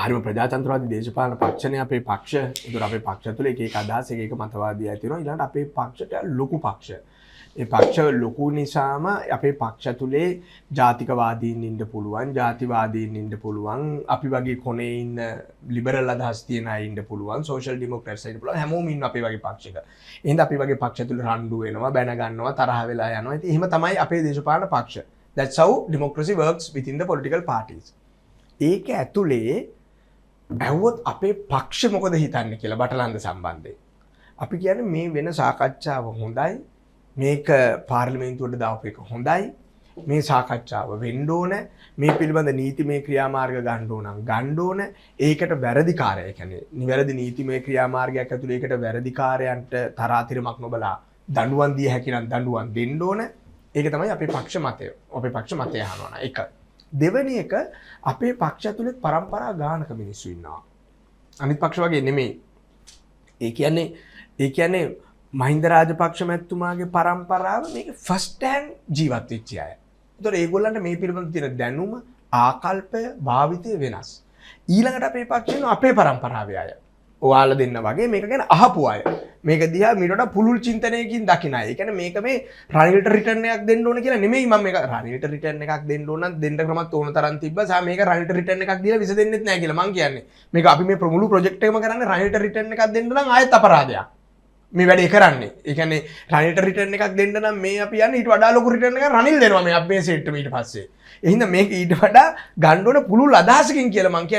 හරිම ප්‍රජාතන්ත්‍රවාදී දේශපාලන පක්ෂනේ අපේ පක්ෂ. ඒතර අපේ පක්ෂ තුළ එක එක අදහස් එක එක මතවාදී ඇති වෙනවා. ඊළඟට අපේ පක්ෂට ලොකු පක්ෂ. ඒ පක්ෂ ලොකු නිසාම අපේ පක්ෂ තුලේ ජාතිකවාදීන් ඉන්න පුළුවන්, ජාතිවාදීන් ඉන්න පුළුවන්, අපි වගේ කොනේ ඉන්න ලිබරල් අදහස් තියන අය ඉන්න පුළුවන්, සෝෂල් ඩෙමොක්‍රැට්ස් ඉන්න පුළුවන්. හැමෝම ඉන්න අපේ වගේ පක්ෂයක. එහෙනම් අපි වගේ පක්ෂ තුල රණ්ඩු වෙනවා, බැන ගන්නවා, තරහ වෙලා යනවා. ඉතින් එහෙම තමයි අපේ දේශපාලන පක්ෂ. That's how democracy works within the political parties. ඒක ඇතුලේ ඇහුවොත් අපේ පක්ෂ මොකද හිතන්නේ කියලා බටලන්ද සම්බන්ධයෙන්. අපි කියන්නේ මේ වෙන සාකච්ඡාව හොඳයි. මේක පාර්ලිමේන්තුවට දාපු එක හොඳයි. මේ සාකච්ඡාව වෙන්න ඕන. මේ පිළිබඳ නීතිමය ක්‍රියාමාර්ග ගන්න ඕන. ඒකට වැරදිකාරය කියන්නේ නිවැරදි නීතිමය ක්‍රියාමාර්ගයක් ඇතුළේ ඒකට වැරදිකාරයන්ට තරාතිරමක් නොබලා දඬුවම් දිය හැකි නම් දඬුවම් දෙන්න ඕන. ඒක තමයි අපේ පක්ෂ මතය. අපේ පක්ෂ මතය අහනවා. එක. දෙවෙනි එක අපේ පක්ෂ ඇතුළේ පරම්පරා ගානක මිනිස්සු ඉන්නවා. අනිත් පක්ෂ වගේ නෙමෙයි. ඒ කියන්නේ මහින්ද රාජපක්ෂ මැතිතුමාගේ පරම්පරාව මේක ෆස්ට් හෑන්ඩ් ජීවත් වෙච්ච අය. ඒතකොට ඒගොල්ලන්ට මේ පිළිබඳව තියෙන දැනුම, ආකල්පය, භාවිතය වෙනස්. ඊළඟට අපේ පක්ෂේන අපේ පරම්පරාවේ අය. ඔයාලා දෙන්න වගේ මේක ගැන අහපු අය. මේක දිහා මීට වඩා පුළුල් චින්තනයකින් දකින අය. ඒ කියන්නේ මේක මේ රනිල්ට රිටර්න් එකක් දෙන්න ඕන කියලා නෙමෙයි මම මේක රනිල්ට රිටර්න් එකක් දෙන්න ඕන නම් දෙන්න ක්‍රමත් ඕන තරම් තිබ්බා. සා මේක රනිල්ට රිටර්න් එකක් දීලා විස දෙන්නෙත් නැහැ කියලා මං කියන්නේ. මේක අපි මේ මුළු ප්‍රොජෙක්ට් එකම කරන්නේ රනිල්ට රිටර්න් එකක් දෙන්න නම් ආයෙත් අපරාධයක්. මේ වැඩේ කරන්නේ. ඒ කියන්නේ රනිල්ට රිටර්න් එකක් දෙන්න නම් මේ අපි යන්නේ ඊට වඩා ලොකු රිටර්න් එකක් රනිල් දෙනවා මේ අපි මේ සෙට් ඊට පස්සේ. එහෙනම් මේක ඊට වඩා ගන්න ඕන පුළුල් අදහසකින් කියලා මං කියන්නේ.